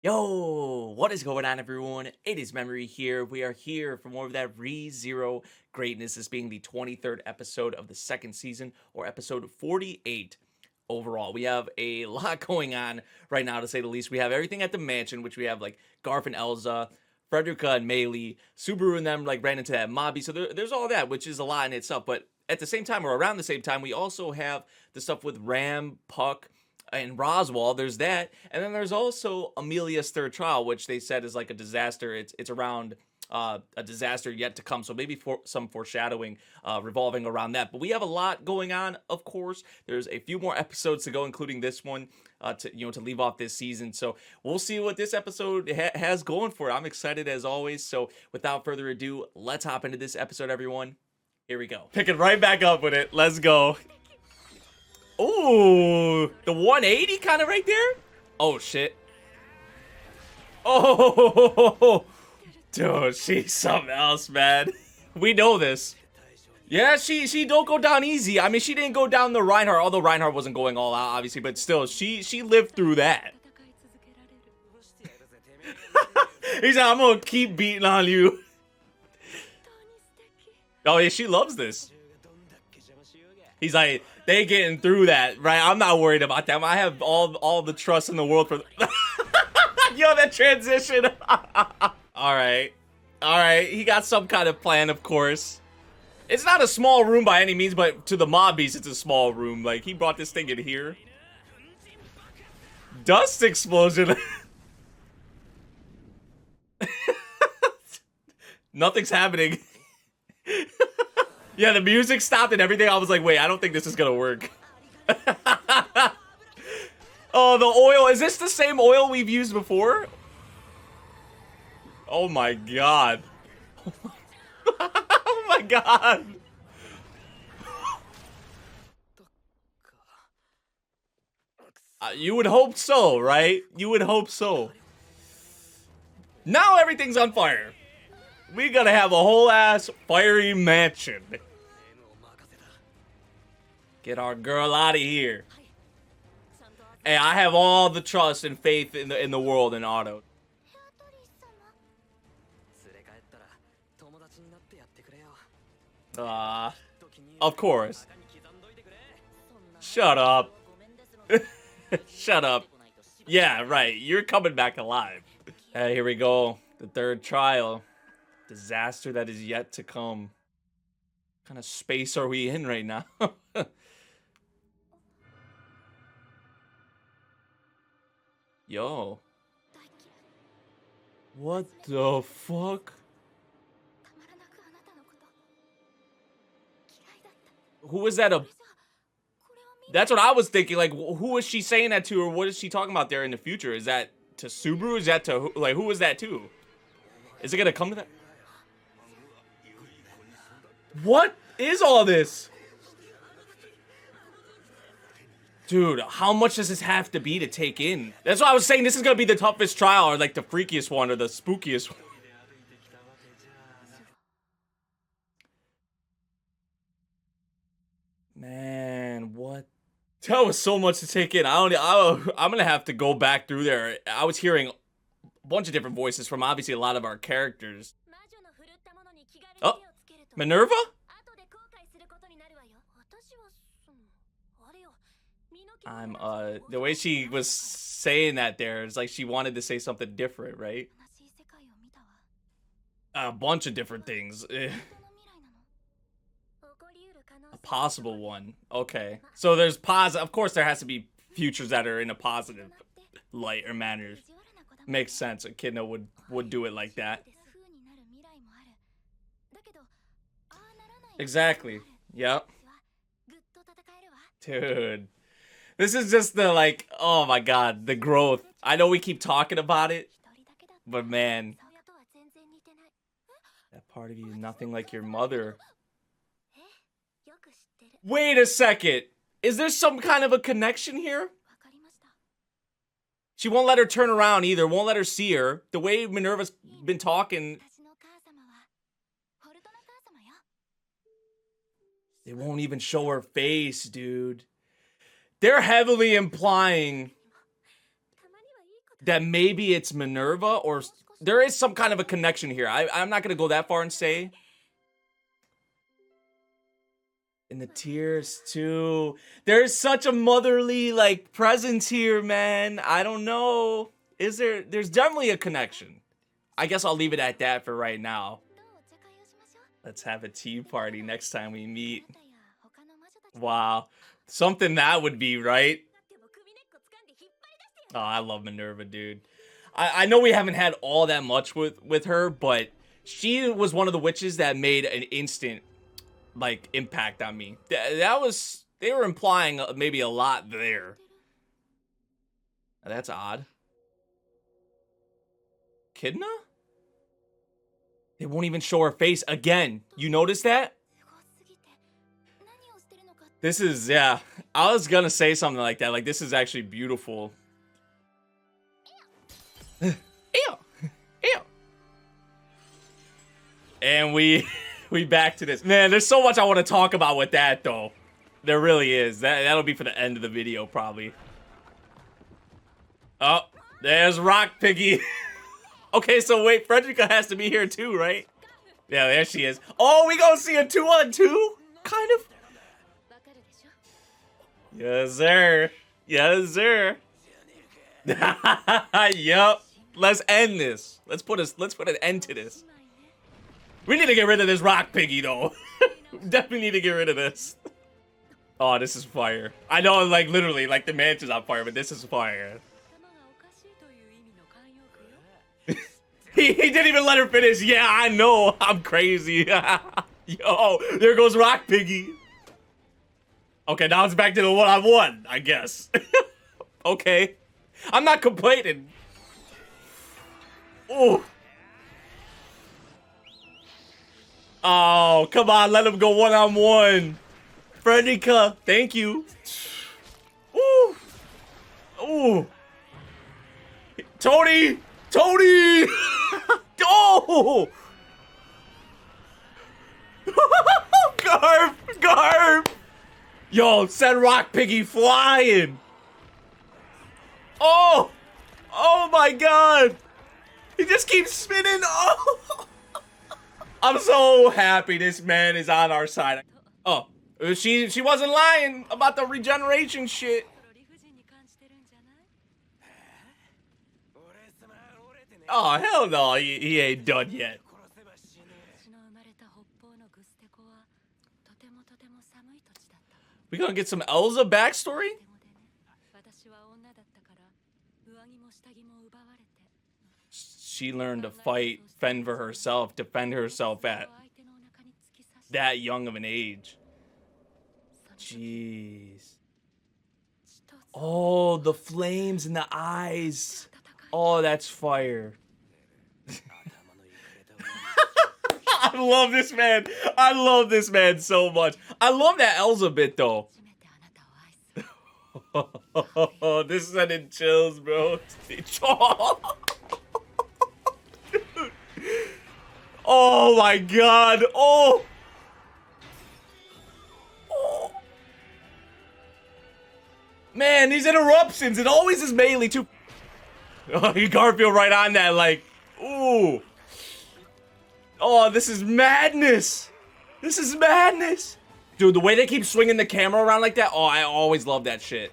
Yo, what is going on, everyone? It is Memory here. We are here for more of that ReZero greatness. This being the 23rd episode of the second season, or episode 48 overall. We have a lot going on right now, to say the least. We have everything at the mansion, which we have like Garf and Elza, Frederica and Meili, Subaru and them like ran into that mobby. So there's all that, which is a lot in itself. But at the same time, or around the same time, we also have the stuff with Ram, Puck, and Roswell. There's that, and then there's also Amelia's third trial, which they said is like a disaster. It's around a disaster yet to come, so maybe for some foreshadowing revolving around that. But we have a lot going on. Of course, there's a few more episodes to go, including this one, to leave off this season. So we'll see what this episode has going for it. I'm excited as always. So without further ado, let's hop into this episode, everyone. Here we go. Pick it right back up with it. Let's go. Ooh, the 180 kind of right there. Oh shit. Oh, dude, she's something else, man. We know this. Yeah, she don't go down easy. I mean, she didn't go down the Reinhardt, although Reinhardt wasn't going all out, obviously, but still, she lived through that. He's like, I'm gonna keep beating on you. Oh yeah, she loves this. He's like, they getting through that, right? I'm not worried about them. I have all the trust in the world for yo, that transition. Alright. Alright, he got some kind of plan, of course. It's not a small room by any means, but to the mobbies, it's a small room. Like, he brought this thing in here. Dust explosion. Nothing's happening. Yeah, the music stopped and everything. I was like, wait, I don't think this is gonna work. Oh, the oil. Is this the same oil we've used before? Oh my god. Oh my god. You would hope so, right? You would hope so. Now everything's on fire. We gotta have a whole ass fiery mansion. Get our girl out of here. Hey, I have all the trust and faith in the world in Otto. Of course. Shut up. Shut up. Yeah, right. You're coming back alive. Hey, here we go. The third trial. Disaster that is yet to come. What kind of space are we in right now? Yo. What the fuck? Who is that? That's what I was thinking. Like, who is she saying that to, or what is she talking about there in the future? Is that to Subaru? Is that to, like, who is that to? Is it gonna come to that? What is all this? Dude, how much does this have to be to take in? That's why I was saying this is gonna be the toughest trial, or like the freakiest one, or the spookiest one. Man, what? That was so much to take in. I'm gonna have to go back through there. I was hearing a bunch of different voices from obviously a lot of our characters. Oh, Minerva? The way she was saying that there is like she wanted to say something different, right? A bunch of different things. A possible one. Okay. So there's of course there has to be futures that are in a positive light or manner. Makes sense. Echidna would do it like that. Exactly. Yep. Dude. This is just the, like, oh my god, the growth. I know we keep talking about it, but man. That part of you is nothing like your mother. Wait a second. Is there some kind of a connection here? She won't let her turn around either, won't let her see her. The way Minerva's been talking. They won't even show her face, dude. They're heavily implying that maybe it's Minerva, or there is some kind of a connection here. I'm not gonna go that far and say. And the tears too. There's such a motherly like presence here, man. I don't know. Is there? There's definitely a connection. I guess I'll leave it at that for right now. Let's have a tea party next time we meet. Wow. Something that would be, right? Oh, I love Minerva, dude. I know we haven't had all that much with her, but she was one of the witches that made an instant like impact on me. That was, they were implying maybe a lot there. That's odd. Kidna? They won't even show her face again. You notice that? This is, yeah. I was gonna say something like that. Like, this is actually beautiful. Ew. Ew. And we back to this. Man, there's so much I want to talk about with that, though. There really is. That'll be for the end of the video, probably. Oh, there's Rock Piggy. Okay, so wait, Frederica has to be here too, right? Yeah, there she is. Oh, we gonna see a 2-on-2? Kind of. Yes, sir. Yes, sir. Yup. Let's end this. Let's put an end to this. We need to get rid of this Rock Piggy, though. Definitely need to get rid of this. Oh, this is fire. I know, like, literally, like, the mansion's on fire, but this is fire. He didn't even let her finish. Yeah, I know. I'm crazy. Yo, there goes Rock Piggy. Okay, now it's back to the one-on-one, I guess. Okay. I'm not complaining. Ooh. Oh, come on. Let him go one-on-one. Frederica, thank you. Ooh. Ooh. Tony! Tony! Oh! Garb! Garb! Yo, send Rock Piggy flying! Oh! Oh my god! He just keeps spinning! Oh! I'm so happy this man is on our side. Oh, she wasn't lying about the regeneration shit. Oh, hell no, he ain't done yet. We gonna get some Elsa backstory? She learned to fight, fend for herself, defend herself at that young of an age. Jeez. Oh, the flames in the eyes. Oh, that's fire. I love this man. I love this man so much. I love that Elsa bit, though. Oh, this is sending chills, bro. Oh my god. Oh. Oh. Man, these interruptions. It always is melee too. Oh, Garfield right on that, like, ooh. Oh, this is madness. This is madness. Dude, the way they keep swinging the camera around like that, oh, I always love that shit.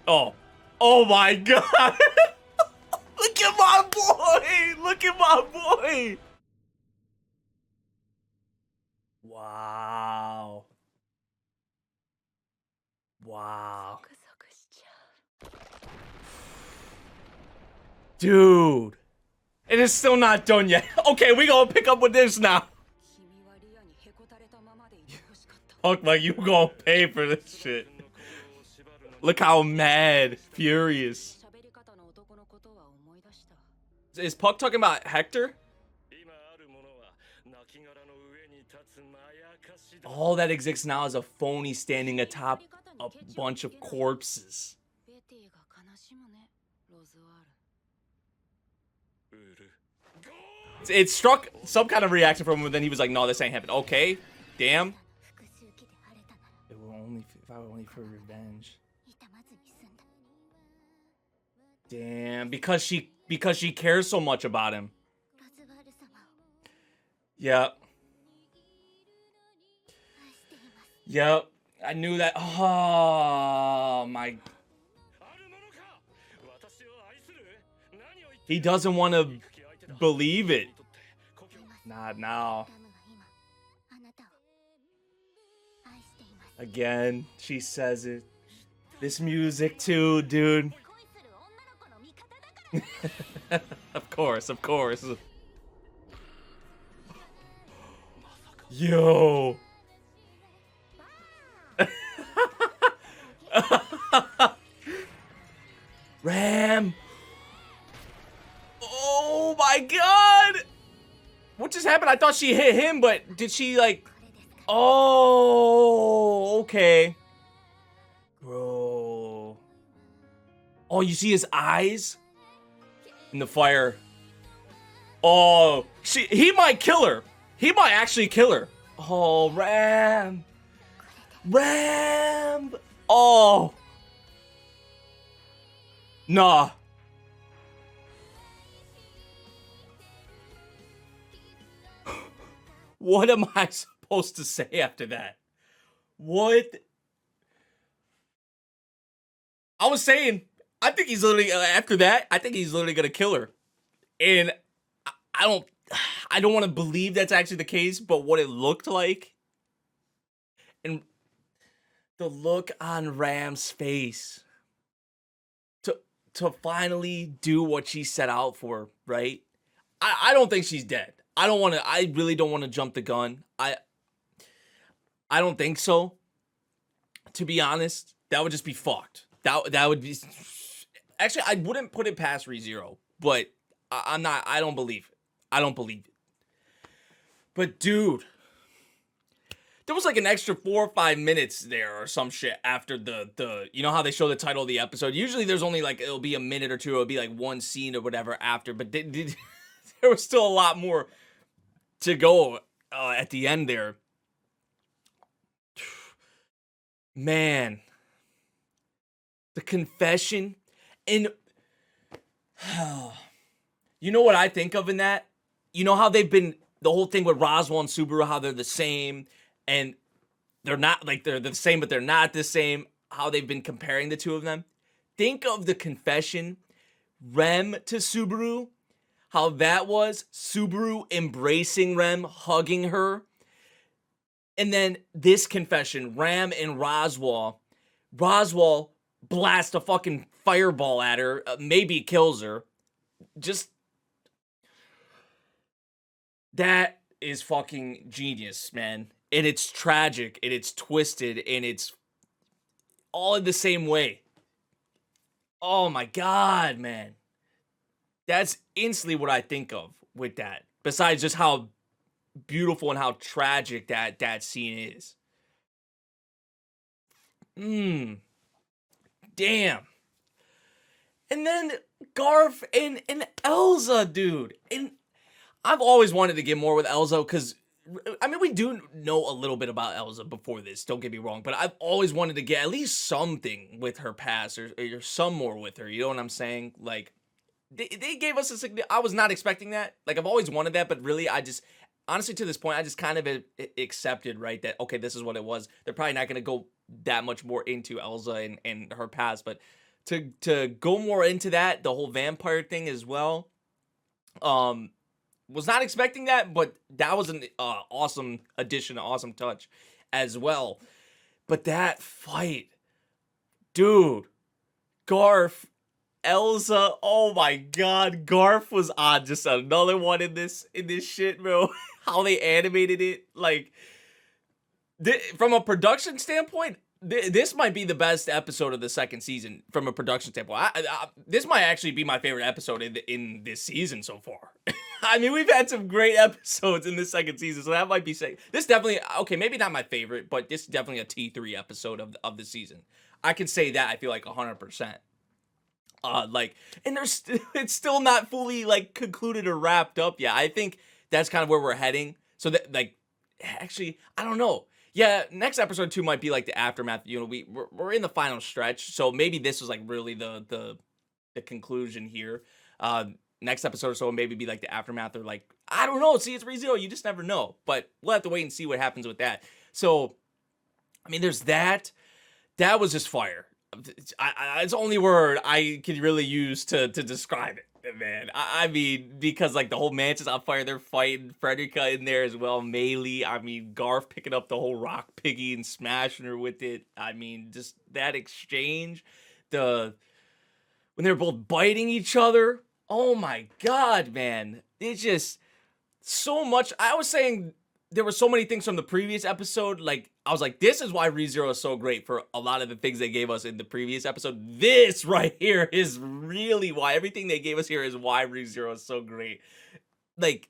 Oh. Oh my god. Look at my boy. Look at my boy. Wow. Wow. Dude. It is still not done yet. Okay, we gonna pick up with this now. Fuck, like, you gonna pay for this shit. Look how mad, furious. Is Puck talking about Hector? All that exists now is a phony standing atop a bunch of corpses. It struck some kind of reaction from him, and then he was like, no, this ain't happening. Okay, damn. It will only, if I were only for revenge. Damn, because she cares so much about him. Yep. Yep. I knew that. Oh my. He doesn't want to believe it. Not now. Again, she says it. This music too, dude. Of course, of course. Yo. Ram. Oh my god. What just happened? I thought she hit him, but did she like... Oh, okay. Bro. Oh, you see his eyes? In the fire. Oh, he might kill her. He might actually kill her. Oh, Ram. Ram. Oh. Nah. What am I supposed to say after that? What? I was saying, I think he's literally, after that, I think he's literally gonna kill her. And I don't want to believe that's actually the case, but what it looked like, and the look on Ram's face to finally do what she set out for, right? I don't think she's dead. I really don't want to jump the gun. I don't think so. To be honest, that would just be fucked. That would be... Actually, I wouldn't put it past ReZero, but I don't believe it. I don't believe it. But dude, there was like an extra 4 or 5 minutes there or some shit after the you know how they show the title of the episode? Usually there's only like, it'll be a minute or two, it'll be like one scene or whatever after, but there was still a lot more to go at the end there. Man, the confession, and you know what I think of in that? You know how they've been, the whole thing with Roswell and Subaru, how they're the same, and they're not, like, they're the same, but they're not the same, how they've been comparing the two of them. Think of the confession, Rem to Subaru, how that was Subaru embracing Rem, hugging her. And then this confession, Ram and Roswell. Roswell blasts a fucking fireball at her, maybe kills her. Just... that is fucking genius, man. And it's tragic, and it's twisted, and it's all in the same way. Oh my god, man. That's instantly what I think of with that. Besides just how beautiful and how tragic that scene is. Damn. And then Garf and Elsa, dude. And I've always wanted to get more with Elsa because, I mean, we do know a little bit about Elsa before this, don't get me wrong, but I've always wanted to get at least something with her past or some more with her, you know what I'm saying? Like, they gave us I was not expecting that. Like, I've always wanted that, but really, honestly, to this point, I just kind of accepted, right, that, okay, this is what it was. They're probably not going to go that much more into Elsa and her past, but to go more into that, the whole vampire thing as well, was not expecting that, but that was an awesome addition, an awesome touch as well. But that fight, dude, Garf, Elsa, oh my god, Garf was on just another one in this shit, bro. How they animated it, like, from a production standpoint, this might be the best episode of the second season from a production standpoint. This might actually be my favorite episode in this season so far. I mean, we've had some great episodes in this second season, so that might be saying this definitely, okay, maybe not my favorite, but this is definitely a T3 episode of the season. I can say that, I feel like 100%. Like, and it's still not fully like concluded or wrapped up yet. I think that's kind of where we're heading. So that, like, actually, I don't know. Yeah, next episode 2 might be like the aftermath. You know, we're in the final stretch, so maybe this was like really the the conclusion here. Next episode or so maybe be like the aftermath, or like, I don't know. See, it's ReZero. You just never know. But we'll have to wait and see what happens with that. So, I mean, there's that. That was just fire. It's the only word I can really use to describe it, man. I mean, because like the whole mansion's on fire, they're fighting Frederica in there as well, Melee. I mean, Garth picking up the whole rock piggy and smashing her with it. I mean, just that exchange, when they're both biting each other. Oh my god, man. It's just so much. I was saying there were so many things from the previous episode. Like, I was like, this is why ReZero is so great for a lot of the things they gave us in the previous episode. This right here is really why. Everything they gave us here is why ReZero is so great. Like,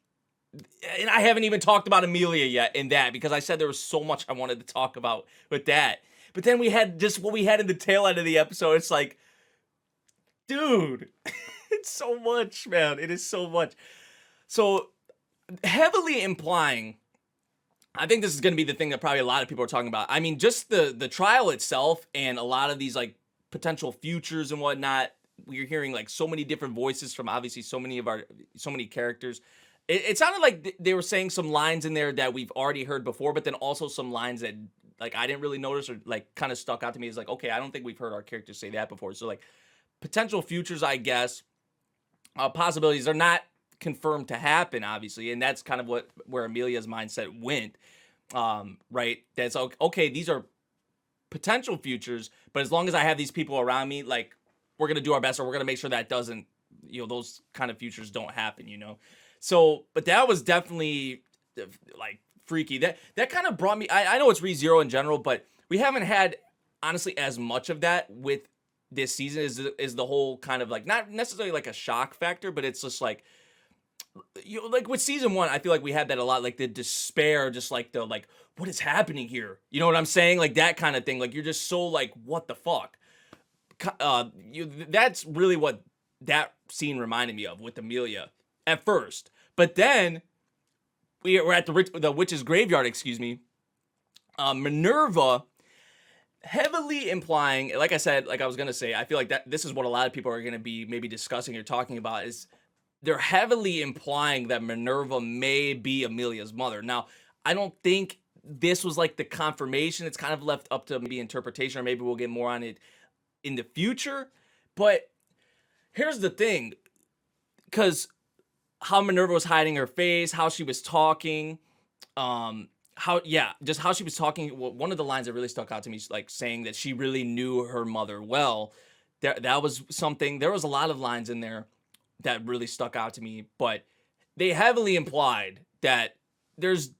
and I haven't even talked about Amelia yet in that, because I said there was so much I wanted to talk about with that. But then we had just what we had in the tail end of the episode. It's like, dude, it's so much, man. It is so much. So, heavily implying, I think this is going to be the thing that probably a lot of people are talking about. I mean, just the trial itself and a lot of these like potential futures and whatnot. We're hearing like so many different voices from obviously so many characters. It sounded like they were saying some lines in there that we've already heard before, but then also some lines that like I didn't really notice or like kind of stuck out to me. It's like, okay, I don't think we've heard our characters say that before. So like potential futures, I guess, possibilities are not confirmed to happen, obviously, and that's kind of where Amelia's mindset went, right? That's okay, these are potential futures, but as long as I have these people around me, like, we're gonna do our best, or we're gonna make sure that doesn't, those kind of futures don't happen, so, but that was definitely like freaky. That kind of brought me, I know it's ReZero in general, but we haven't had honestly as much of that with this season is the whole kind of like, not necessarily like a shock factor, but it's just like, like with season 1, I feel like we had that a lot, like the despair, just like the like, what is happening here? You know what I'm saying? Like that kind of thing. Like you're just so like, what the fuck? That's really what that scene reminded me of with Amelia at first. But then we're at the witch's graveyard, excuse me. Minerva heavily implying, like I said, like I was gonna say, I feel like that this is what a lot of people are gonna be maybe discussing or talking about, is they're heavily implying that Minerva may be Amelia's mother. Now, I don't think this was like the confirmation. It's kind of left up to maybe interpretation, or maybe we'll get more on it in the future. But here's the thing, because how Minerva was hiding her face, how she was talking, just how she was talking. One of the lines that really stuck out to me is like saying that she really knew her mother well. That was something. There was a lot of lines in there that really stuck out to me, but they heavily implied that there's,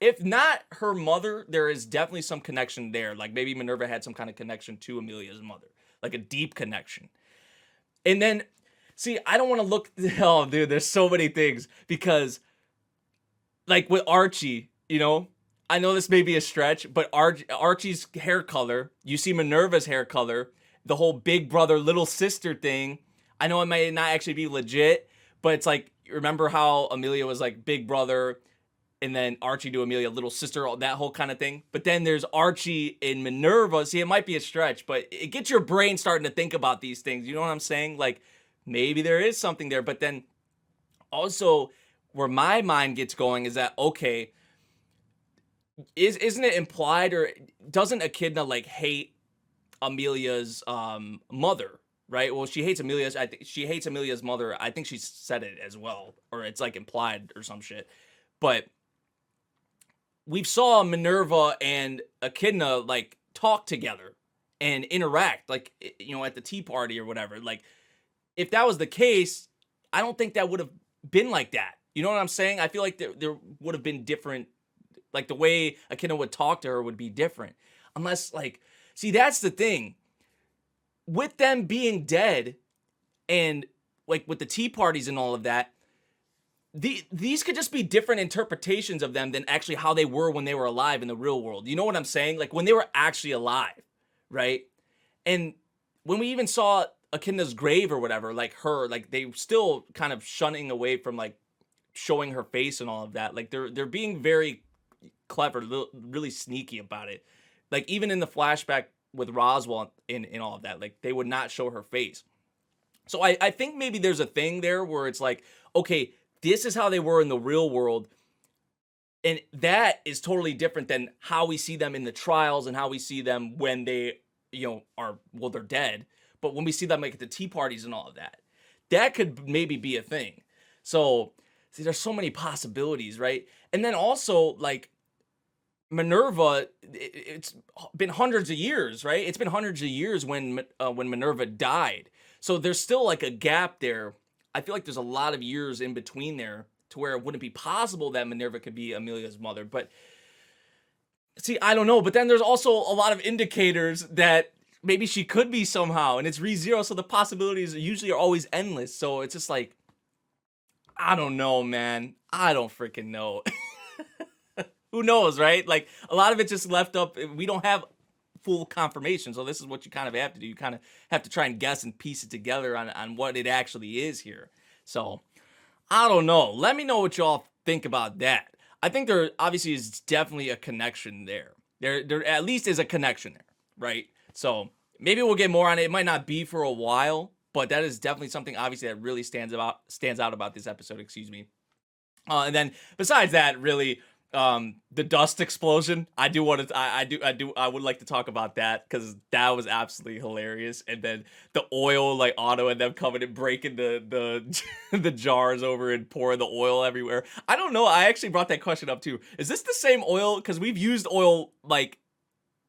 if not her mother, there is definitely some connection there. Like maybe Minerva had some kind of connection to Amelia's mother, like a deep connection. And then, see, I don't want to look, oh dude, there's so many things, because like with Archie, I know this may be a stretch, but Archie's hair color, you see Minerva's hair color, the whole big brother, little sister thing. I know it may not actually be legit, but it's like, remember how Amelia was like big brother, and then Archie to Amelia, little sister, all that whole kind of thing. But then there's Archie in Minerva. See, it might be a stretch, but it gets your brain starting to think about these things. You know what I'm saying? Like, maybe there is something there. But then also where my mind gets going is that, okay, isn't it implied, or doesn't Echidna like hate Amelia's mother? Right. Well, she hates Amelia's. I think she hates Amelia's mother. I think she said it as well, or it's like implied or some shit. But we saw Minerva and Echidna like talk together and interact, like at the tea party or whatever. Like, if that was the case, I don't think that would have been like that. You know what I'm saying? I feel like there would have been different, like the way Echidna would talk to her would be different, unless like, see, that's the thing. With them being dead, and like with the tea parties and all of that, these could just be different interpretations of them than actually how they were when they were alive in the real world. You know what I'm saying? Like when they were actually alive, right? And when we even saw Echidna's grave or whatever, like they still kind of shunning away from like showing her face and all of that. Like they're being very clever, really sneaky about it. Like even in the flashback with Roswell in all of that, like they would not show her face. So I think maybe there's a thing there where it's like, okay, this is how they were in the real world. And that is totally different than how we see them in the trials and how we see them when they, they're dead. But when we see them like at the tea parties and all of that, that could maybe be a thing. So see, there's so many possibilities, right? And then also like Minerva, it's been hundreds of years, right? It's been hundreds of years when Minerva died. So there's still like a gap there. I feel like there's a lot of years in between there to where it wouldn't be possible that Minerva could be Amelia's mother. But see, I don't know. But then there's also a lot of indicators that maybe she could be somehow, and it's ReZero, so the possibilities usually are always endless. So it's just like, I don't know, man. I don't freaking know. Who knows, right? Like a lot of it just left up. We don't have full confirmation. So this is what you kind of have to do. You kind of have to try and guess and piece it together on what it actually is here. So I don't know. Let me know what y'all think about that. I think there obviously is definitely a connection there. There at least is a connection there, right? So maybe we'll get more on it. It might not be for a while, but that is definitely something obviously that really stands out about this episode, excuse me. And then besides that, really, the dust explosion, I would like to talk about that because that was absolutely hilarious. And then the oil, like Otto and them coming and breaking the the jars over and pouring the oil everywhere. I don't know. I actually brought that question up too. Is this the same oil? Because we've used oil like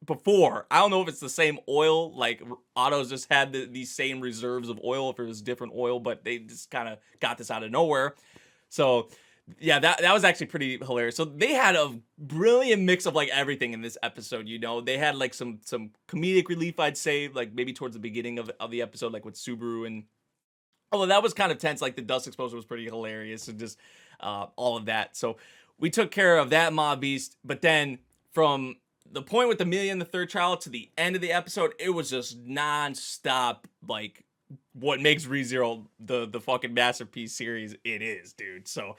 before. I don't know if it's the same oil. Like Otto's just had these same reserves of oil, if it was different oil, but they just kind of got this out of nowhere. So yeah, that was actually pretty hilarious. So they had a brilliant mix of like everything in this episode. They had like some comedic relief, I'd say, like maybe towards the beginning of the episode, like with Subaru, and although that was kind of tense, like the dust explosion was pretty hilarious, and just all of that. So we took care of that mob beast, but then from the point with Amelia and the third child to the end of the episode, it was just nonstop, like what makes ReZero the fucking masterpiece series it is, dude. So,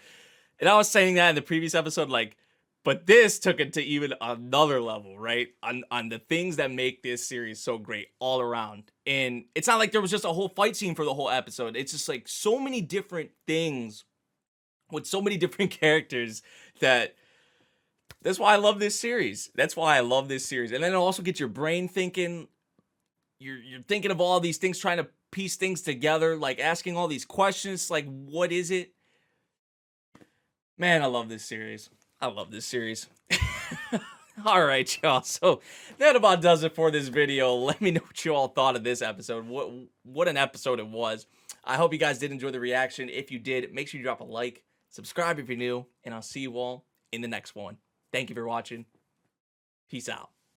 and I was saying that in the previous episode, like, but this took it to even another level, right? On the things that make this series so great all around. And it's not like there was just a whole fight scene for the whole episode. It's just like so many different things with so many different characters that's why I love this series. That's why I love this series. And then it also gets your brain thinking. You're thinking of all these things, trying to piece things together, like asking all these questions, like, what is it? Man, I love this series. I love this series. All right, y'all. So that about does it for this video. Let me know what you all thought of this episode. What an episode it was. I hope you guys did enjoy the reaction. If you did, make sure you drop a like, subscribe if you're new, and I'll see you all in the next one. Thank you for watching. Peace out.